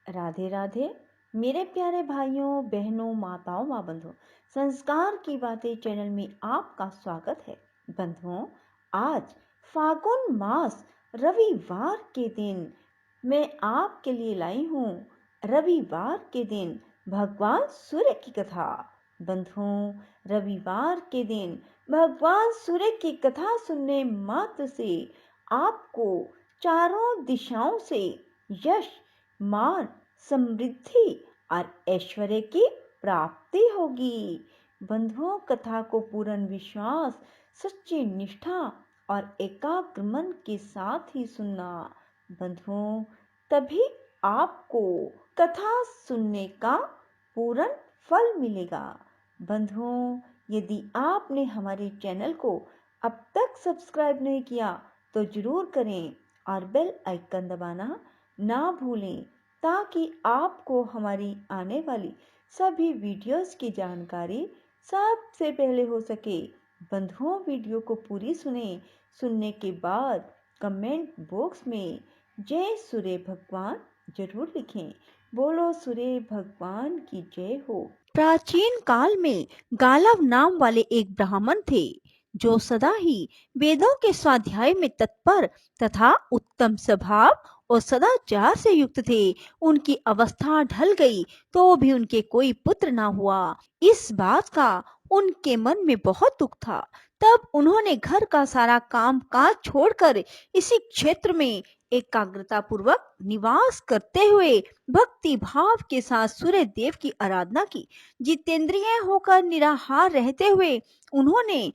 राधे राधे मेरे प्यारे भाइयों बहनों माताओं माँ बंधुओं, संस्कार की बातें चैनल में आपका स्वागत है। बंधुओं, आज फागुन मास रविवार के दिन मैं आपके लिए लाई हूँ रविवार के दिन भगवान सूर्य की कथा। बंधुओं, रविवार के दिन भगवान सूर्य की कथा सुनने मात्र से आपको चारों दिशाओं से यश, मान, समृद्धि और ऐश्वर्य की प्राप्ति होगी। बंधुओं, कथा को पूर्ण विश्वास, सच्ची निष्ठा और एकाग्र मन के साथ ही सुनना। बंधुओं, तभी आपको कथा सुनने का पूर्ण फल मिलेगा। बंधुओं, यदि आपने हमारे चैनल को अब तक सब्सक्राइब नहीं किया तो जरूर करें और बेल आइकन दबाना ना भूलें, ताकि आपको हमारी आने वाली सभी वीडियोस की जानकारी सबसे पहले हो सके। बंधुओं, वीडियो को पूरी सुनने के बाद कमेंट बॉक्स में जय सूर्य भगवान जरूर लिखें। बोलो सूर्य भगवान की जय हो। प्राचीन काल में गालव नाम वाले एक ब्राह्मण थे, जो सदा ही वेदों के स्वाध्याय में तत्पर तथा उत्तम स्वभाव और सदाचार से युक्त थे। उनकी अवस्था ढल गई तो भी उनके कोई पुत्र ना हुआ। इस बात का उनके मन में बहुत दुख था। तब उन्होंने घर का सारा काम काज छोड़कर इसी क्षेत्र में एकाग्रता पूर्वक निवास करते हुए भक्ति भाव के साथ सूर्य देव की आराधना की। जितेंद्रिय होकर निराहार रहते हुए उन्होंने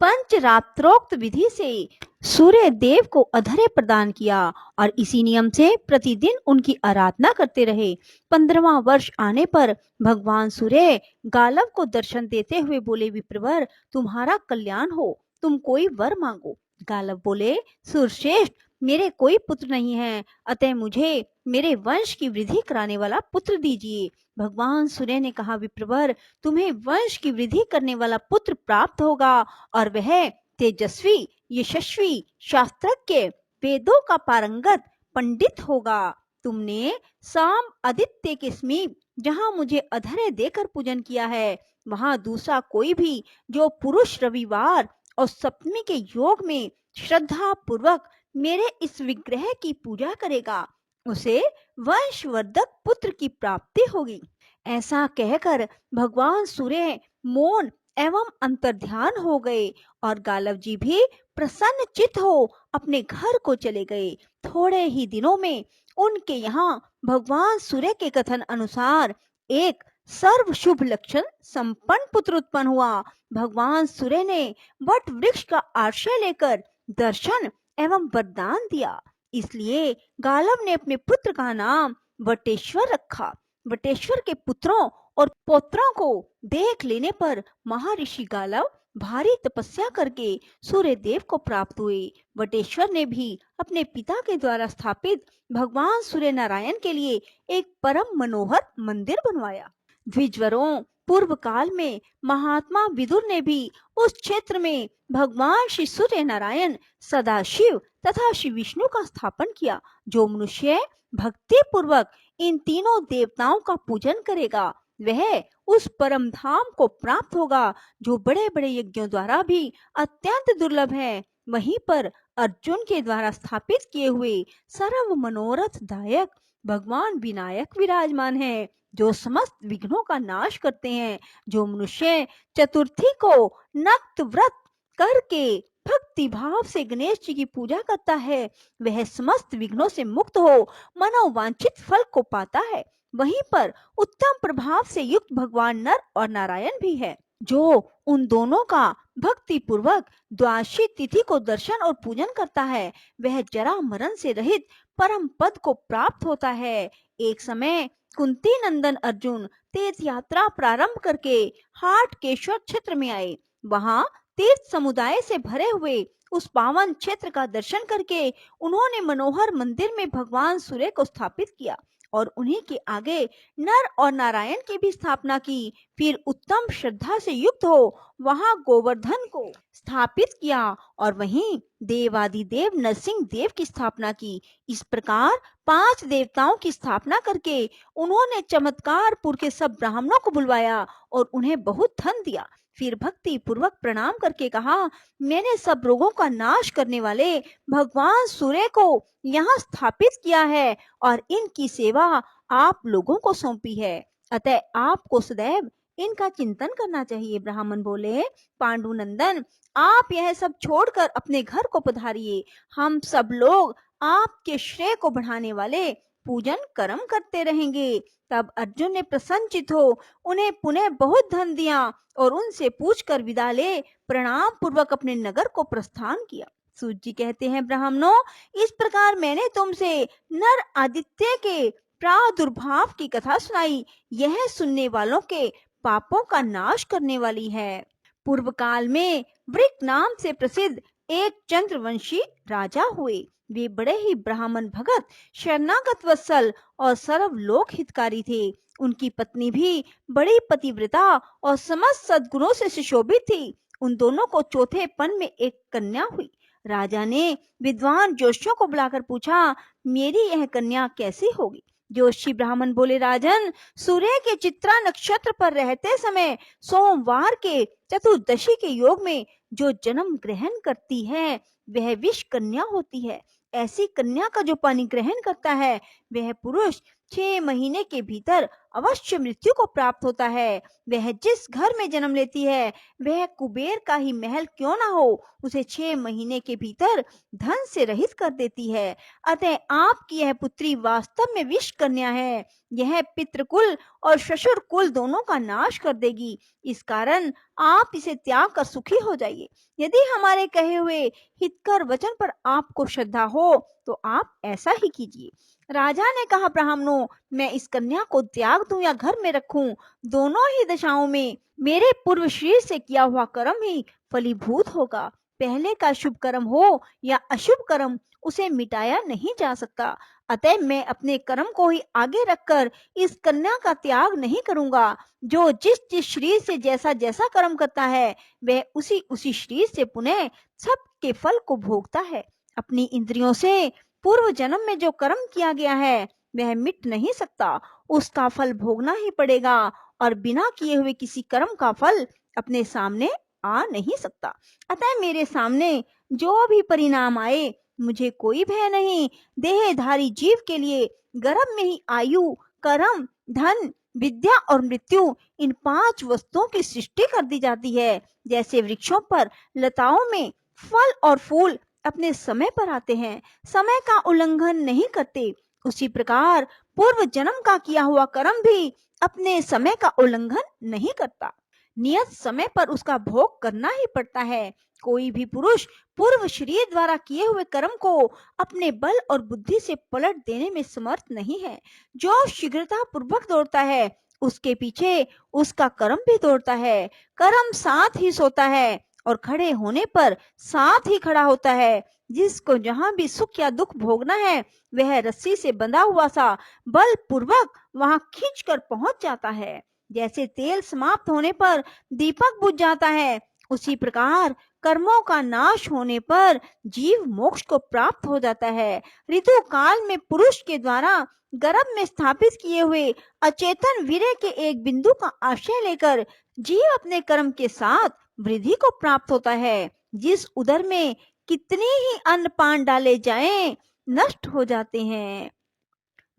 पंचरात्रोक्त विधि से सूर्य देव को अधर्य प्रदान किया और इसी नियम से प्रतिदिन उनकी आराधना करते रहे। 15वां वर्ष आने पर भगवान सूर्य गालव को दर्शन देते हुए बोले, विप्रवर, तुम्हारा कल्याण हो, तुम कोई वर मांगो। गालव बोले, सूर्यश्रेष्ठ, मेरे कोई पुत्र नहीं है, अतः मुझे मेरे वंश की वृद्धि कराने वाला पुत्र दीजिए। भगवान सूर्य ने कहा, विप्रवर, तुम्हें वंश की वृद्धि करने वाला पुत्र प्राप्त होगा और वह तेजस्वी, यशस्वी, शास्त्रज्ञ, वेदों का पारंगत पंडित होगा। तुमने शाम आदित्य के समीप जहाँ मुझे अधर्य देकर पूजन किया है, वहाँ दूसरा कोई भी जो पुरुष रविवार और सप्तमी के योग में श्रद्धा पूर्वक मेरे इस विग्रह की पूजा करेगा, उसे वंशवर्धक पुत्र की प्राप्ति होगी। ऐसा कहकर भगवान सूर्य मौन एवं अंतर्ध्यान हो गए और गालव जी भी प्रसन्न चित्त हो अपने घर को चले गए। थोड़े ही दिनों में उनके यहाँ भगवान सूर्य के कथन अनुसार एक सर्व शुभ लक्षण संपन्न पुत्र उत्पन्न हुआ। भगवान सूर्य ने वट वृक्ष का आश्रय लेकर दर्शन एवं वरदान दिया, इसलिए गालव ने अपने पुत्र का नाम वटेश्वर रखा। वटेश्वर के पुत्रों और पौत्रों को देख लेने पर महर्षि गालव भारी तपस्या करके सूर्य देव को प्राप्त हुए। वटेश्वर ने भी अपने पिता के द्वारा स्थापित भगवान सूर्य नारायण के लिए एक परम मनोहर मंदिर बनवाया। द्विजवरों, पूर्व काल में महात्मा विदुर ने भी उस क्षेत्र में भगवान श्री सूर्य नारायण, सदाशिव तथा श्री विष्णु का स्थापन किया। जो मनुष्य भक्ति पूर्वक इन तीनों देवताओं का पूजन करेगा, वह उस परम धाम को प्राप्त होगा जो बड़े बड़े यज्ञों द्वारा भी अत्यंत दुर्लभ है। वहीं पर अर्जुन के द्वारा स्थापित किए हुए सर्व मनोरथ दायक भगवान विनायक विराजमान है, जो समस्त विघ्नों का नाश करते हैं। जो मनुष्य चतुर्थी को नक्त व्रत करके भक्ति भाव से गणेश जी की पूजा करता है, वह समस्त विघ्नों से मुक्त हो मनोवांछित फल को पाता है। वहीं पर उत्तम प्रभाव से युक्त भगवान नर और नारायण भी है, जो उन दोनों का भक्ति पूर्वक द्वादशी तिथि को दर्शन और पूजन करता है, वह जरा मरण से रहित परम पद को प्राप्त होता है। एक समय कुंती नंदन अर्जुन तीर्थ यात्रा प्रारंभ करके हाटकेश्वर क्षेत्र में आए। वहां तीर्थ समुदाय से भरे हुए उस पावन क्षेत्र का दर्शन करके उन्होंने मनोहर मंदिर में भगवान सूर्य को स्थापित किया और उन्हीं के आगे नर और नारायण की भी स्थापना की। फिर उत्तम श्रद्धा से युक्त हो वहां गोवर्धन को स्थापित किया और वहीं देवादिदेव नरसिंह देव की स्थापना की। इस प्रकार 5 देवताओं की स्थापना करके उन्होंने चमत्कारपुर के सब ब्राह्मणों को बुलवाया और उन्हें बहुत धन दिया। फिर भक्ति पूर्वक प्रणाम करके कहा, मैंने सब रोगों का नाश करने वाले भगवान सूर्य को यहाँ स्थापित किया है और इनकी सेवा आप लोगों को सौंपी है, अतः आपको सदैव इनका चिंतन करना चाहिए। ब्राह्मण बोले, पांडुनंदन, आप यह सब छोड़कर अपने घर को पधारिए। हम सब लोग आपके श्रेय को बढ़ाने वाले पूजन कर्म करते रहेंगे। तब अर्जुन ने प्रसन्नचित हो उन्हें पुनः बहुत धन दिया और उनसे पूछकर विदा ले प्रणाम पूर्वक अपने नगर को प्रस्थान किया। सूत जी कहते हैं, ब्राह्मणों, इस प्रकार मैंने तुमसे नर आदित्य के प्रादुर्भाव की कथा सुनाई। यह सुनने वालों के पापों का नाश करने वाली है। पूर्व काल में वृक नाम से प्रसिद्ध एक चंद्रवंशी राजा हुए। वे बड़े ही ब्राह्मण भगत, शरणागत वत्सल और सर्वलोक हितकारी थे। उनकी पत्नी भी बड़ी पतिव्रता और समस्त सद्गुणों से सुशोभित थी। उन दोनों को चौथे पन में एक कन्या हुई। राजा ने विद्वान जोशियों को बुलाकर पूछा, मेरी यह कन्या कैसी होगी? जोशी ब्राह्मण बोले, राजन, सूर्य के चित्रा नक्षत्र पर रहते समय सोमवार के चतुर्दशी के योग में जो जन्म ग्रहण करती है वह विष कन्या होती है। ऐसी कन्या का जो पानी ग्रहण करता है वह पुरुष 6 महीने के भीतर अवश्य मृत्यु को प्राप्त होता है। वह जिस घर में जन्म लेती है वह कुबेर का ही महल क्यों ना हो, उसे 6 महीने के भीतर धन से रहित कर देती है। अतः आपकी यह पुत्री वास्तव में विष कन्या है। यह पितृकुल और ससुर कुल दोनों का नाश कर देगी। इस कारण आप इसे त्याग कर सुखी हो जाइए। यदि हमारे कहे हुए हितकर वचन पर आपको श्रद्धा हो तो आप ऐसा ही कीजिए। राजा ने कहा, ब्राह्मणों, मैं इस कन्या को त्याग दूं या घर में रखूं, दोनों ही दशाओं में मेरे पूर्व शरीर से किया हुआ कर्म ही फलीभूत होगा। पहले का शुभ कर्म हो या अशुभ कर्म, उसे मिटाया नहीं जा सकता। अतः मैं अपने कर्म को ही आगे रखकर इस कन्या का त्याग नहीं करूंगा। जो जिस जिस शरीर से जैसा जैसा कर्म करता है वह उसी उसी शरीर से पुनः सब के फल को भोगता है। अपनी इंद्रियों से पूर्व जन्म में जो कर्म किया गया है वह मिट नहीं सकता, उसका फल भोगना ही पड़ेगा और बिना किए हुए किसी कर्म का फल अपने सामने आ नहीं सकता। अतः मेरे सामने जो भी परिणाम आए मुझे कोई भय नहीं। देहधारी जीव के लिए गर्भ में ही आयु, कर्म, धन, विद्या और मृत्यु, इन 5 वस्तुओं की सृष्टि कर दी जाती है। जैसे वृक्षों पर लताओं में फल और फूल अपने समय पर आते हैं, समय का उल्लंघन नहीं करते, उसी प्रकार पूर्व जन्म का किया हुआ कर्म भी अपने समय का उल्लंघन नहीं करता। नियत समय पर उसका भोग करना ही पड़ता है। कोई भी पुरुष पूर्व शरीर द्वारा किए हुए कर्म को अपने बल और बुद्धि से पलट देने में समर्थ नहीं है। जो शीघ्रता पूर्वक दौड़ता है उसके पीछे उसका कर्म भी दौड़ता है। कर्म साथ ही सोता है और खड़े होने पर साथ ही खड़ा होता है। जिसको जहां भी सुख या दुख भोगना है वह रस्सी से बंधा हुआ सा बल पूर्वक वहां खींच कर पहुंच जाता है। जैसे तेल समाप्त होने पर दीपक बुझ जाता है, उसी प्रकार कर्मों का नाश होने पर जीव मोक्ष को प्राप्त हो जाता है। ऋतु काल में पुरुष के द्वारा गर्भ में स्थापित किए हुए अचेतन वीर्य के एक बिंदु का आश्रय लेकर जीव अपने कर्म के साथ वृद्धि को प्राप्त होता है। जिस उदर में कितने ही अन्न पान डाले जाएं, नष्ट हो जाते हैं,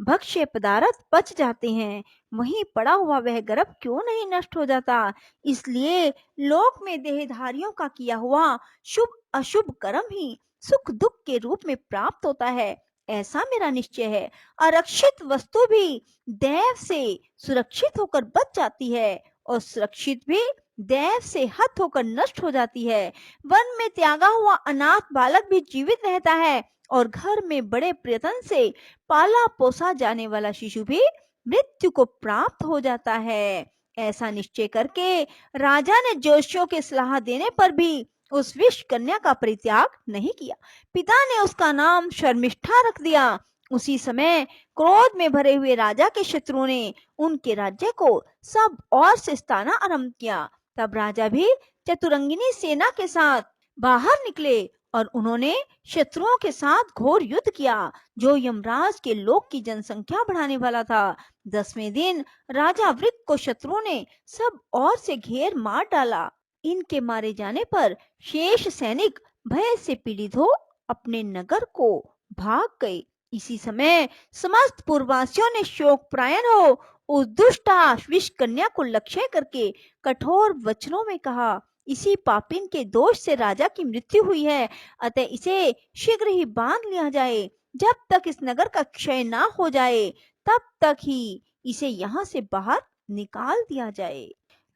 भक्ष्य पदार्थ पच जाते हैं, वहीं पड़ा हुआ वह गर्भ क्यों नहीं नष्ट हो जाता? इसलिए लोक में देहधारियों का किया हुआ शुभ अशुभ कर्म ही सुख दुख के रूप में प्राप्त होता है, ऐसा मेरा निश्चय है। आरक्षित वस्तु भी दैव से सुरक्षित होकर बच जाती है और सुरक्षित भी दैव से हत होकर नष्ट हो जाती है। वन में त्यागा हुआ अनाथ बालक भी जीवित रहता है और घर में बड़े प्रयत्न से पाला पोसा जाने वाला शिशु भी मृत्यु को प्राप्त हो जाता है। ऐसा निश्चय करके राजा ने जोशियों के सलाह देने पर भी उस विष कन्या का परित्याग नहीं किया। पिता ने उसका नाम शर्मिष्ठा रख दिया उसी समय क्रोध में भरे हुए राजा के शत्रुओं ने उनके राज्य को सब ओर से सताना आरंभ किया। तब राजा भी चतुरंगिनी सेना के साथ बाहर निकले और उन्होंने शत्रुओं के साथ घोर युद्ध किया, जो यमराज के लोक की जनसंख्या बढ़ाने वाला था। 10वें दिन राजा वृक को शत्रुओं ने सब ओर से घेर मार डाला। इनके मारे जाने पर शेष सैनिक भय से पीड़ित हो अपने नगर को भाग गए। इसी समय समस्त पूर्ववासियों ने शोक प्रायण हो उस दुष्टा विष कन्या को लक्ष्य करके कठोर वचनों में कहा, इसी पापिन के दोष से राजा की मृत्यु हुई है, अतः इसे शीघ्र ही बांध लिया जाए। जब तक इस नगर का क्षय ना हो जाए तब तक ही इसे यहाँ से बाहर निकाल दिया जाए।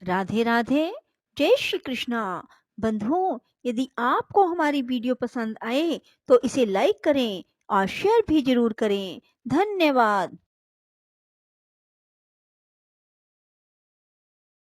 राधे राधे, जय श्री कृष्णा। बंधुओं, यदि आपको हमारी वीडियो पसंद आए तो इसे लाइक करें और शेयर भी जरूर करें। धन्यवाद।